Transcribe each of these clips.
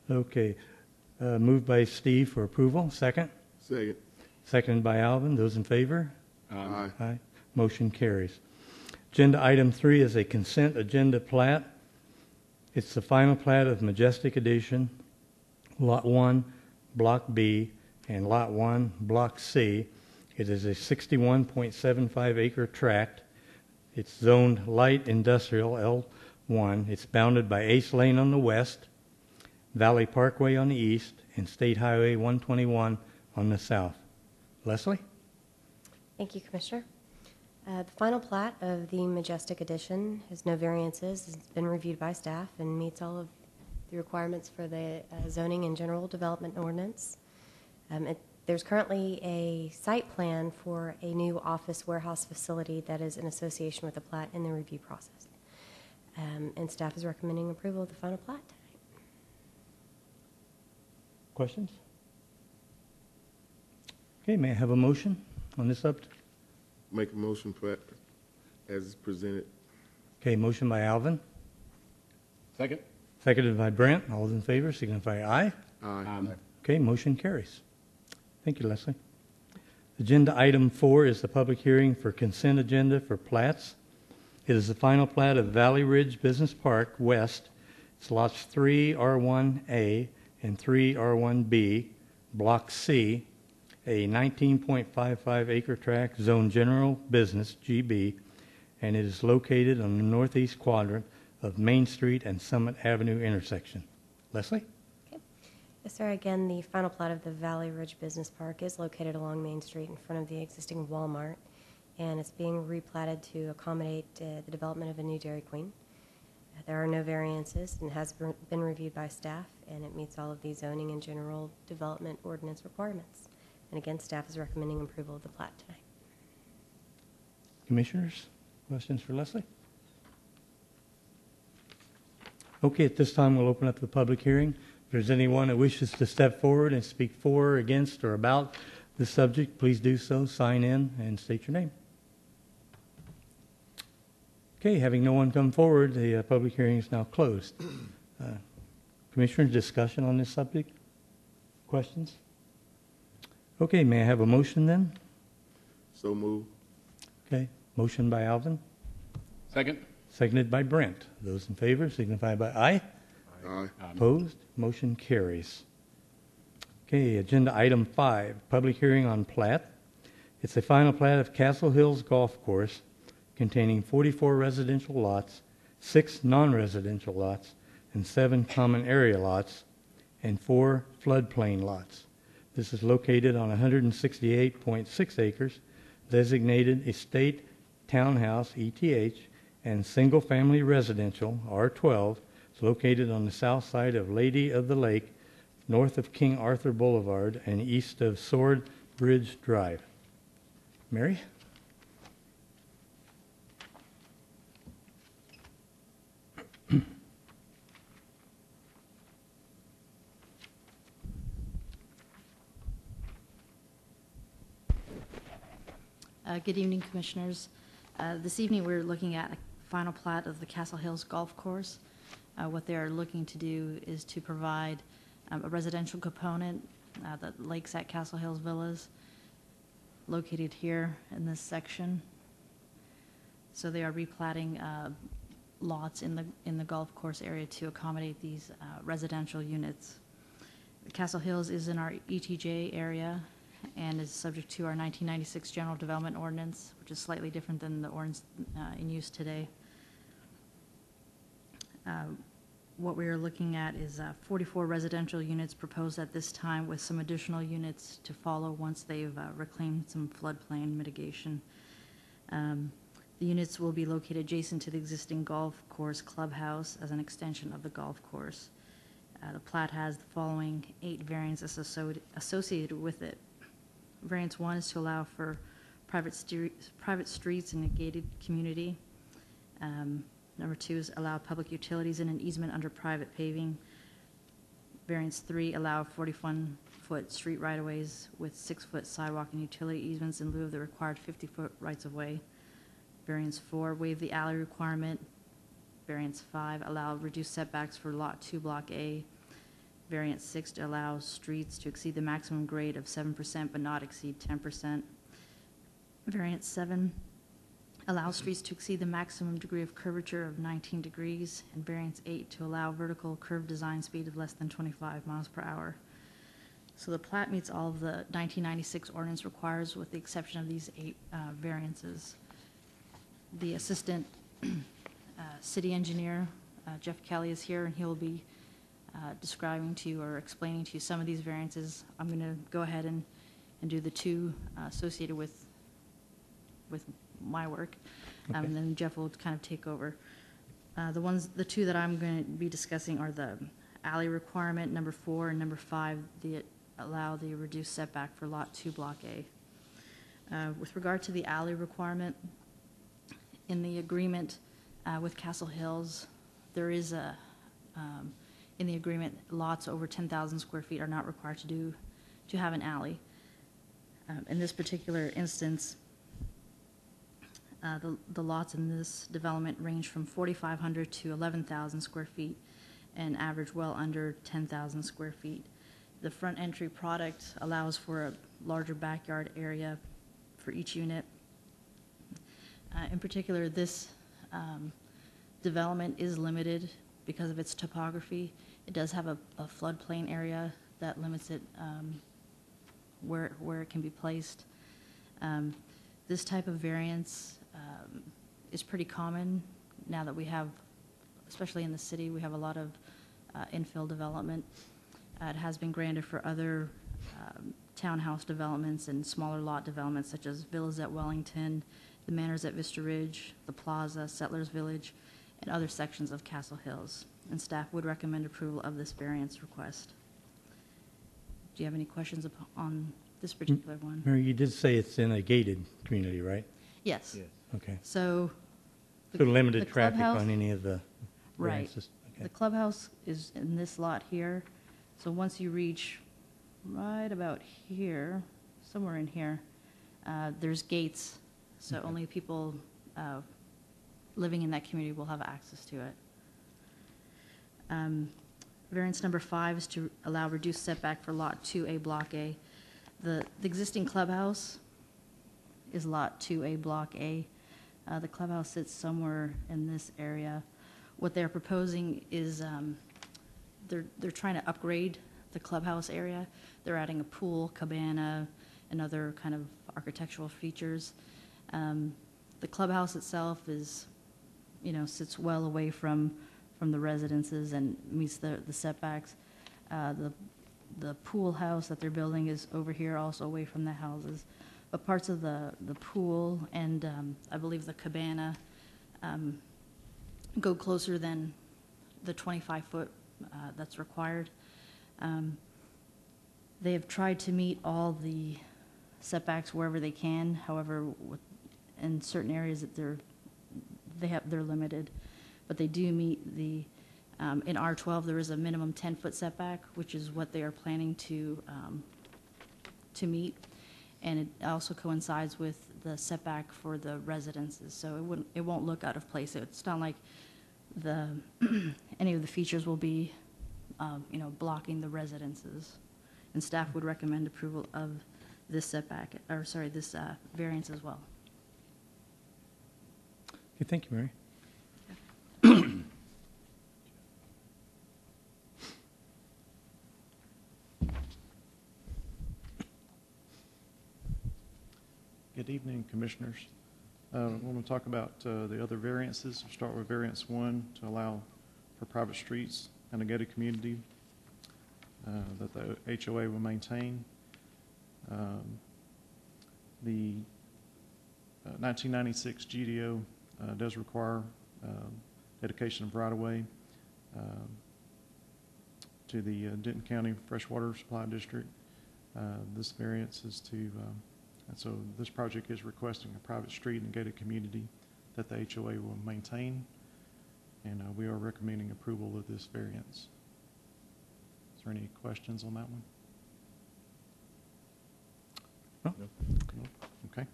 Okay. Moved by Steve for approval. Second? Second. Seconded by Alvin. Those in favor? Aye. Aye. Motion carries. Agenda item 3 is a consent agenda plat. It's the final plat of Majestic Edition, Lot 1, Block B, and Lot 1, Block C. It is a 61.75 acre tract. It's zoned light industrial L1. It's bounded by Ace Lane on the west, Valley Parkway on the east, and State Highway 121 on the south. Leslie? Thank you, Commissioner. The final plat of the Majestic Edition has no variances. It's been reviewed by staff and meets all of the requirements for the zoning and general development ordinance. There's currently a site plan for a new office warehouse facility that is in association with the plat in the review process. And staff is recommending approval of the final plat tonight. Questions? Okay, may I have a motion on this subject? Make a motion plat as presented. Okay, motion by Alvin. Second. Seconded by Brent. All those in favor signify aye. Aye. Okay, motion carries. Thank you, Leslie. Agenda item 4 is the public hearing for consent agenda for plats. It is the final plat of Valley Ridge Business Park West. It's lots 3 R1A and 3 R1B, Block C, a 19.55 acre tract, zone general business, GB, and it is located on the northeast quadrant of Main Street and Summit Avenue intersection. Leslie? Okay. Yes, sir. Again, the final plat of the Valley Ridge Business Park is located along Main Street in front of the existing Walmart, and it's being replatted to accommodate the development of a new Dairy Queen. There are no variances and has been reviewed by staff, and it meets all of the zoning and general development ordinance requirements. And again, staff is recommending approval of the plat tonight. Commissioners, questions for Leslie? Okay, at this time we'll open up the public hearing. If there's anyone that wishes to step forward and speak for, against, or about this subject, please do so. Sign in and state your name. Okay, having no one come forward, the public hearing is now closed. Commissioners, discussion on this subject? Questions? Okay, may I have a motion then? So move. Okay, motion by Alvin, Second. seconded by Brent. Those in favor signify by aye. Aye. Opposed? Motion carries. Okay, agenda item 5, public hearing on plat. It's a final plat of Castle Hills Golf Course containing 44 residential lots, 6 non-residential lots, and 7 common area lots, and 4 floodplain lots. This is located on 168.6 acres, designated estate townhouse, ETH, and single-family residential, R12. It's located on the south side of Lady of the Lake, north of King Arthur Boulevard, and east of Sword Bridge Drive. Mary? Good evening, Commissioners. This evening we're looking at a final plat of the Castle Hills Golf Course. What they are looking to do is to provide a residential component, the Lakes at Castle Hills Villas, located here in this section. So they are replatting lots in the golf course area to accommodate these residential units. Castle Hills is in our ETJ area and is subject to our 1996 General Development Ordinance, which is slightly different than the ordinance in use today. What we are looking at is 44 residential units proposed at this time, with some additional units to follow once they've reclaimed some floodplain mitigation. The units will be located adjacent to the existing golf course clubhouse as an extension of the golf course. The plat has the following 8 variances associated with it. Variance 1 is to allow for private streets in a gated community. Number 2 is allow public utilities in an easement under private paving. Variance 3, allow 41-foot street right-of-ways with 6-foot sidewalk and utility easements in lieu of the required 50-foot rights-of-way. Variance 4, waive the alley requirement. Variance 5, allow reduced setbacks for Lot 2, Block A. Variance 6 to allow streets to exceed the maximum grade of 7% but not exceed 10%. Variance 7 allows streets to exceed the maximum degree of curvature of 19 degrees. And variance 8 to allow vertical curve design speed of less than 25 miles per hour. So the plat meets all of the 1996 ordinance requires with the exception of these 8 variances. The assistant city engineer, Jeff Kelly, is here, and he will be describing to you or explaining to you some of these variances. I'm going to go ahead and do the 2 associated with my work, Okay. and then Jeff will kind of take over. The 2 that I'm going to be discussing are the alley requirement, number 4, and number 5, allow the reduced setback for Lot 2, Block A. With regard to the alley requirement, in the agreement with Castle Hills, there is in the agreement, lots over 10,000 square feet are not required to have an alley. In this particular instance, the lots in this development range from 4,500 to 11,000 square feet and average well under 10,000 square feet. The front entry product allows for a larger backyard area for each unit. In particular, this development is limited because of its topography. It does have a floodplain area that limits it where it can be placed. This type of variance is pretty common now that we have, especially in the city, we have a lot of infill development. It has been granted for other townhouse developments and smaller lot developments such as Villas at Wellington, the Manors at Vista Ridge, the Plaza, Settlers Village, and other sections of Castle Hills. And staff would recommend approval of this variance request. Do you have any questions on this particular one? Mary, you did say it's in a gated community, right? Yes. Okay. So So limited the traffic clubhouse- on any of the Right. variances? Okay. The clubhouse is in this lot here. So once you reach right about here, somewhere in here, there's gates. So Okay. only people living in that community will have access to it. Variance number 5 is to allow reduced setback for Lot 2A, Block A. The existing clubhouse is Lot 2A, Block A. The clubhouse sits somewhere in this area. What they're proposing is they're trying to upgrade the clubhouse area. They're adding a pool, cabana, and other kind of architectural features. The clubhouse itself is, sits well away from the residences and meets the setbacks. The pool house that they're building is over here, also away from the houses. But parts of the pool and I believe the cabana go closer than the 25-foot that's required. They have tried to meet all the setbacks wherever they can. However, in certain areas that they're limited, but they do meet the. In R12, there is a minimum 10-foot setback, which is what they are planning to meet, and it also coincides with the setback for the residences. So it won't look out of place. It's not like any of the features will be, blocking the residences. And staff would recommend approval of this this variance as well. Okay, thank you, Mary. Good evening, Commissioners. I want to talk about the other variances. We'll start with variance 1 to allow for private streets in a gated community that the HOA will maintain. The 1996 GDO does require dedication of right-of-way to the Denton County Freshwater Supply District. This variance is to and so this project is requesting a private street in a gated community that the HOA will maintain, and we are recommending approval of this variance. Is there any questions on that one? No. No? Okay.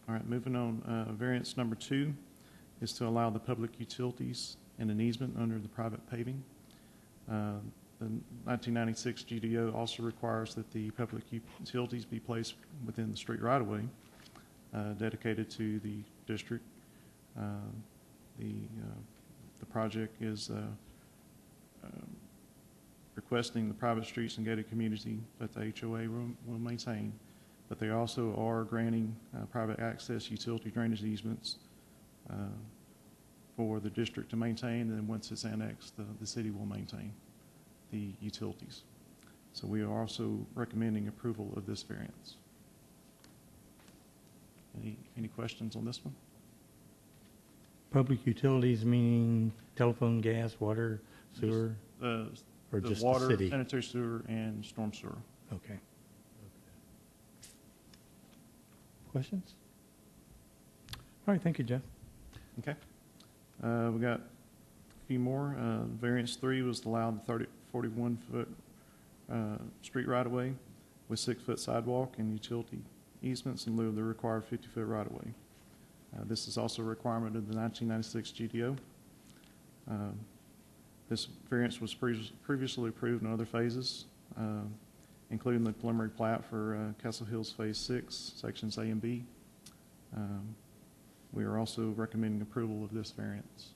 All right, moving on. Variance number 2 is to allow the public utilities and an easement under the private paving. The 1996 GDO also requires that the public utilities be placed within the street right-of-way dedicated to the district. The project is requesting the private streets and gated community that the HOA will maintain, but they also are granting private access utility drainage easements for the district to maintain, and then once it's annexed, the city will maintain the utilities. So we are also recommending approval of this variance. Any questions on this one? Public utilities meaning telephone, gas, water, sewer, or The just water, the city? sanitary sewer, and storm sewer. Okay. Questions? All right, thank you, Jeff. Okay. We got a few more. Variance 3 was to allow the 41-foot street right-of-way with 6-foot sidewalk and utility easements in lieu of the required 50-foot right-of-way. This is also a requirement of the 1996 GDO. This variance was previously approved in other phases, including the preliminary plat for Castle Hills Phase 6, Sections A and B. We are also recommending approval of this variance.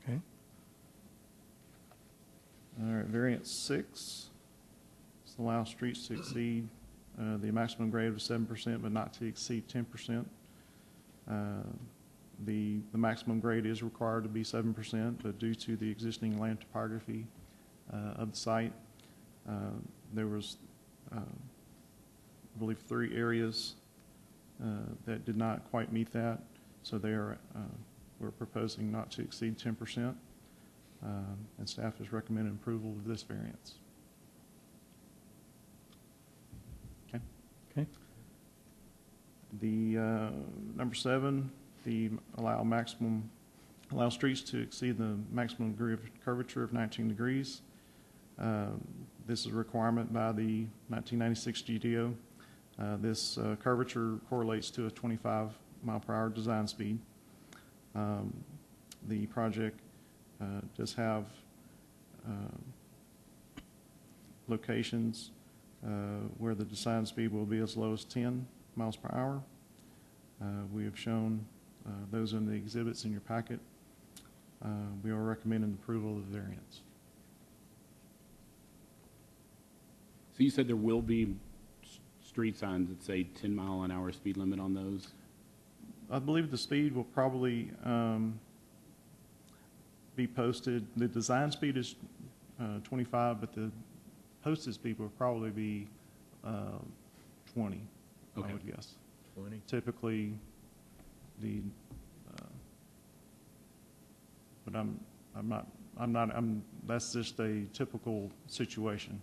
Okay. All right, variance 6 is to allow streets to exceed the maximum grade of 7%, but not to exceed 10%. The maximum grade is required to be 7%, but due to the existing land topography of the site, there was, I believe, 3 areas that did not quite meet that. So we're proposing not to exceed 10%, and staff is recommending approval of this variance. Okay. Okay. The number 7, allow streets to exceed the maximum degree of curvature of 19 degrees. This is a requirement by the 1996 GDO. This curvature correlates to a 25-mile-per-hour design speed. The project does have locations where the design speed will be as low as 10 miles per hour. We have shown those in the exhibits in your packet. We are recommending approval of the variance. So you said there will be street signs that say 10-mile-an-hour speed limit on those? I believe the speed will probably be posted. The design speed is 25, but the posted speed will probably be 20, Okay. I would guess. 20. Typically, but that's just a typical situation.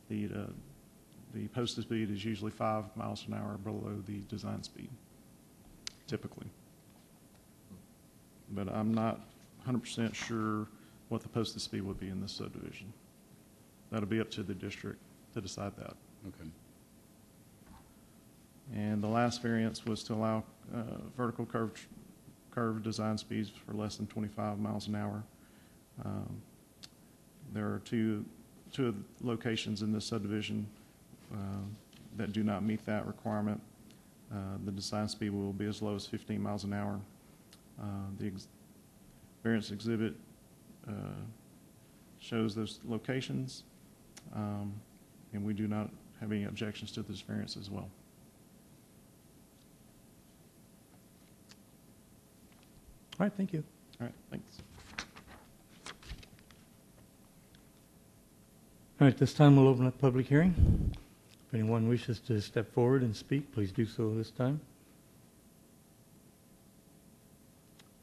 The posted speed is usually 5 miles an hour below the design speed, typically. But I'm not 100% sure what the posted speed would be in this subdivision. That'll be up to the district to decide that. Okay. And the last variance was to allow vertical curve design speeds for less than 25 miles an hour. There are two locations in this subdivision that do not meet that requirement. The design speed will be as low as 15 miles an hour. The variance exhibit shows those locations, and we do not have any objections to this variance as well. All right, thank you. All right, thanks. All right, this time we'll open up public hearing. If anyone wishes to step forward and speak, please do so this time.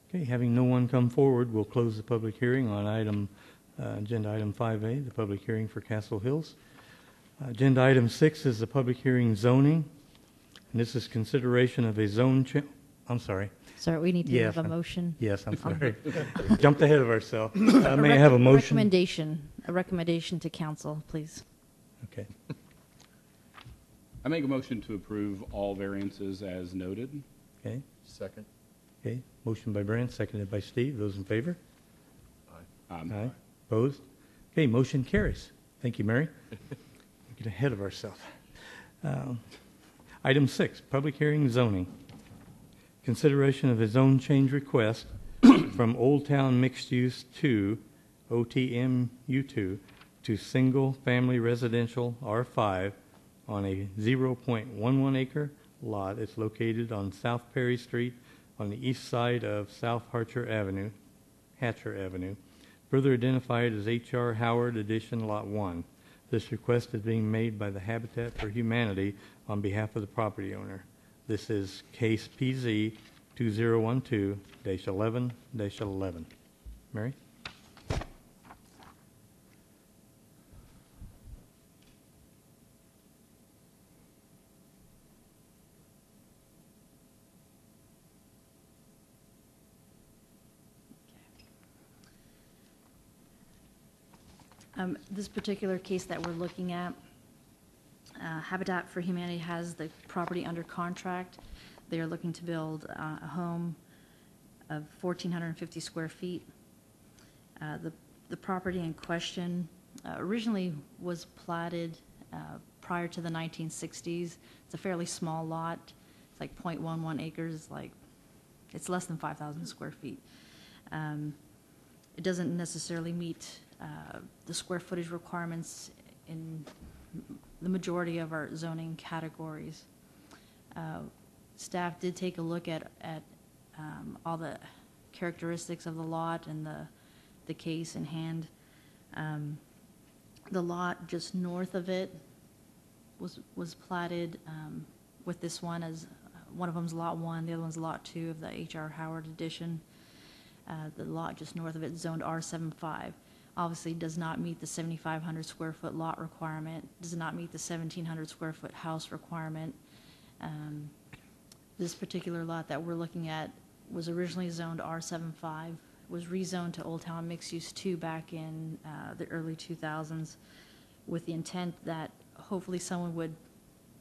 Okay, having no one come forward, we'll close the public hearing on agenda item 5A, the public hearing for Castle Hills. Agenda item 6 is the public hearing zoning, and this is consideration of a zone change. I'm sorry. Sir, we need to Yes, have a motion. Yes, I'm sorry. Jumped ahead of ourselves. May I have a motion? A recommendation to council, please. Okay. I make a motion to approve all variances as noted. Okay. Second. Okay. Motion by Brent, seconded by Steve. Those in favor? Aye. Aye. Opposed? Okay, motion carries. Thank you, Mary. Get ahead of ourselves. Item 6, public hearing zoning. Consideration of a zone change request from Old Town Mixed Use 2, OTMU2, to Single Family Residential R5 on a 0.11 acre lot. It's located on South Perry Street on the east side of South Hatcher Avenue, further identified as H.R. Howard Addition Lot 1. This request is being made by the Habitat for Humanity on behalf of the property owner. This is case PZ 2012-11-11. Mary? This particular case that we're looking at, Habitat for Humanity has the property under contract. They are looking to build a home of 1,450 square feet. The property in question originally was platted prior to the 1960s. It's a fairly small lot. It's like 0.11 acres, it's less than 5,000 square feet. It doesn't necessarily meet the square footage requirements in the majority of our zoning categories. Staff did take a look at all the characteristics of the lot and the case in hand. The lot just north of it was platted with this one as one of them's Lot 1, the other one's Lot 2 of the H.R. Howard addition. The lot just north of it zoned R75. Obviously does not meet the 7,500 square foot lot requirement, does not meet the 1,700 square foot house requirement. This particular lot that we're looking at was originally zoned R75, was rezoned to Old Town Mixed Use 2 back in the early 2000s with the intent that hopefully someone would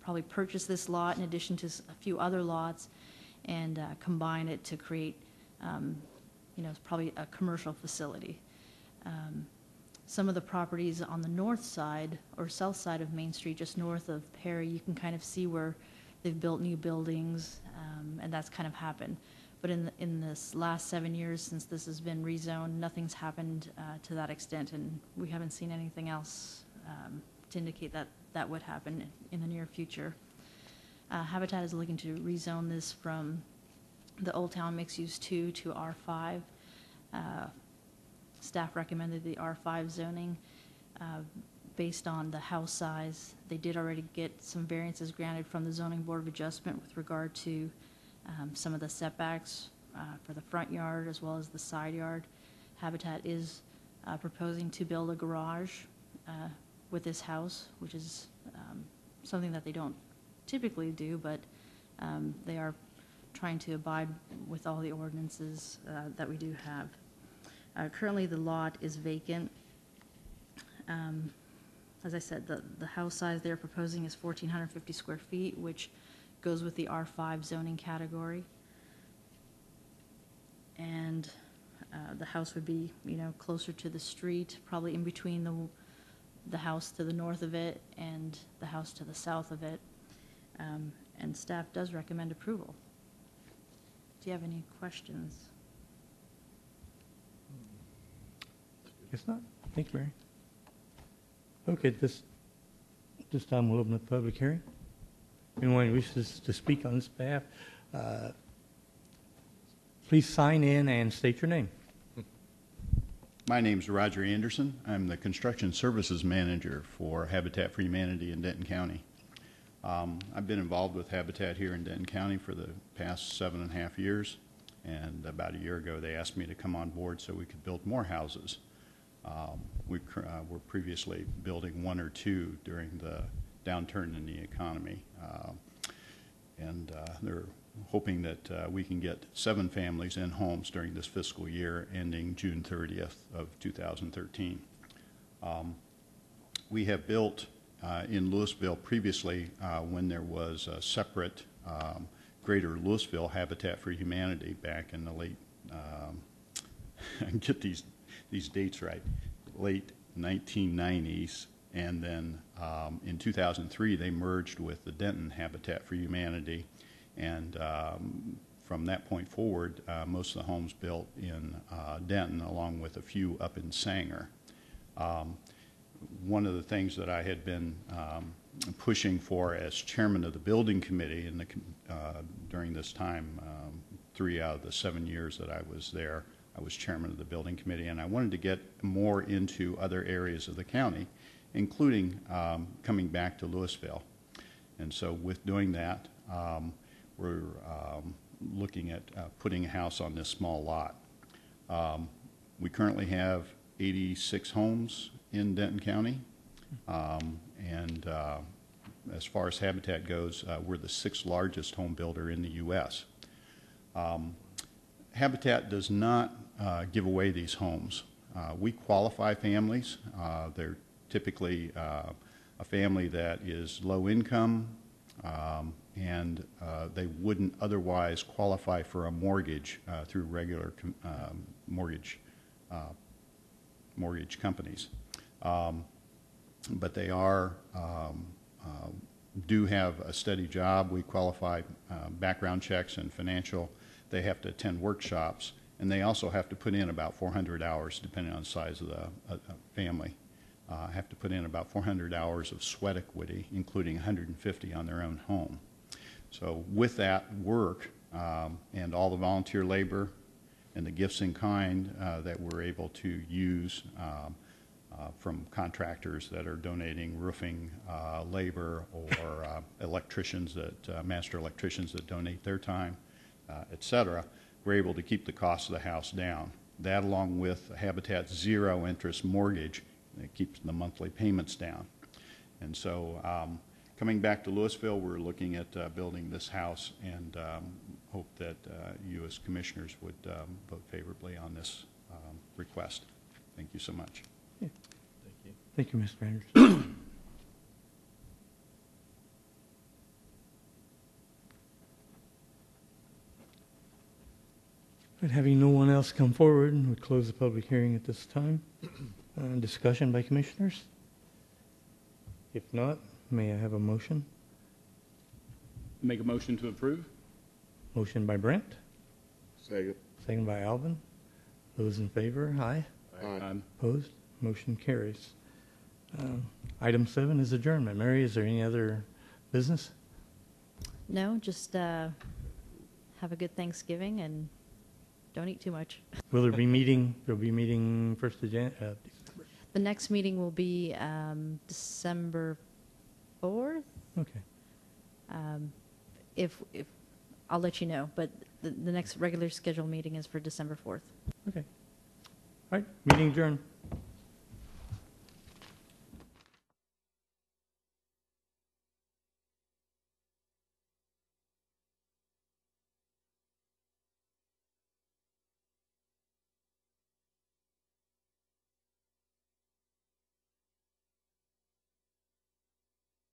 probably purchase this lot in addition to a few other lots and combine it to create, probably a commercial facility. Some of the properties on the north side or south side of Main Street, just north of Perry, you can kind of see where they've built new buildings, and that's kind of happened. But in this last 7 years since this has been rezoned, nothing's happened to that extent, and we haven't seen anything else to indicate that that would happen in the near future. Habitat is looking to rezone this from the Old Town Mixed Use 2 to R5. Staff recommended the R5 zoning based on the house size. They did already get some variances granted from the Zoning Board of Adjustment with regard to some of the setbacks for the front yard as well as the side yard. Habitat is proposing to build a garage with this house, which is something that they don't typically do, but they are trying to abide with all the ordinances that we do have. Currently, the lot is vacant. As I said, the house size they're proposing is 1,450 square feet, which goes with the R5 zoning category. And the house would be, closer to the street, probably in between the house to the north of it and the house to the south of it. And staff does recommend approval. Do you have any questions? Guess not. Thank you, Mary. Okay, this time we'll open the public hearing. Anyone who wishes to speak on this behalf, please sign in and state your name. My name's Roger Anderson. I'm the Construction Services Manager for Habitat for Humanity in Denton County. I've been involved with Habitat here in Denton County for the past 7.5 years, and about a year ago they asked me to come on board so we could build more houses. We were previously building 1 or 2 during the downturn in the economy, and they're hoping that we can get 7 families in homes during this fiscal year ending June 30th of 2013. We have built in Louisville previously when there was a separate Greater Louisville Habitat for Humanity back in the late, I get these these dates right, late 1990s, and then in 2003 they merged with the Denton Habitat for Humanity, and from that point forward, most of the homes built in Denton, along with a few up in Sanger. One of the things that I had been pushing for as chairman of the building committee in the, during this time, 3 out of the 7 years that I was there, I was chairman of the building committee, and I wanted to get more into other areas of the county, including coming back to Louisville. And so with doing that, we're looking at putting a house on this small lot. We currently have 86 homes in Denton County, and as far as Habitat goes, we're the 6th largest home builder in the U.S. Habitat does not give away these homes. We qualify families. They're typically a family that is low income, and they wouldn't otherwise qualify for a mortgage through regular mortgage companies. But they are do have a steady job. We qualify background checks and financial. They have to attend workshops, and they also have to put in about 400 hours, depending on the size of the family. Have to put in about 400 hours of sweat equity, including 150 on their own home. So with that work and all the volunteer labor and the gifts in kind that we're able to use from contractors that are donating roofing labor, or electricians that master electricians that donate their time, et cetera, we're able to keep the cost of the house down. That, along with Habitat's zero interest mortgage, it keeps the monthly payments down. And so coming back to Louisville, we're looking at building this house, and hope that you as commissioners would vote favorably on this request. Thank you so much. Yeah. Thank you, Mr. Anderson. But having no one else come forward, we close the public hearing at this time. Discussion by commissioners? If not, may I have a motion? Make a motion to approve? Motion by Brent, Second. second by Alvin. Those in favor, aye. Aye. Opposed? Motion carries. Item 7 is adjournment. Mary, is there any other business? No, just have a good Thanksgiving and don't eat too much. Will there be meeting? There'll be meeting 1st of December. The next meeting will be December 4th. Okay. If I'll let you know, but the next regular scheduled meeting is for December 4th. Okay. All right. Meeting adjourned.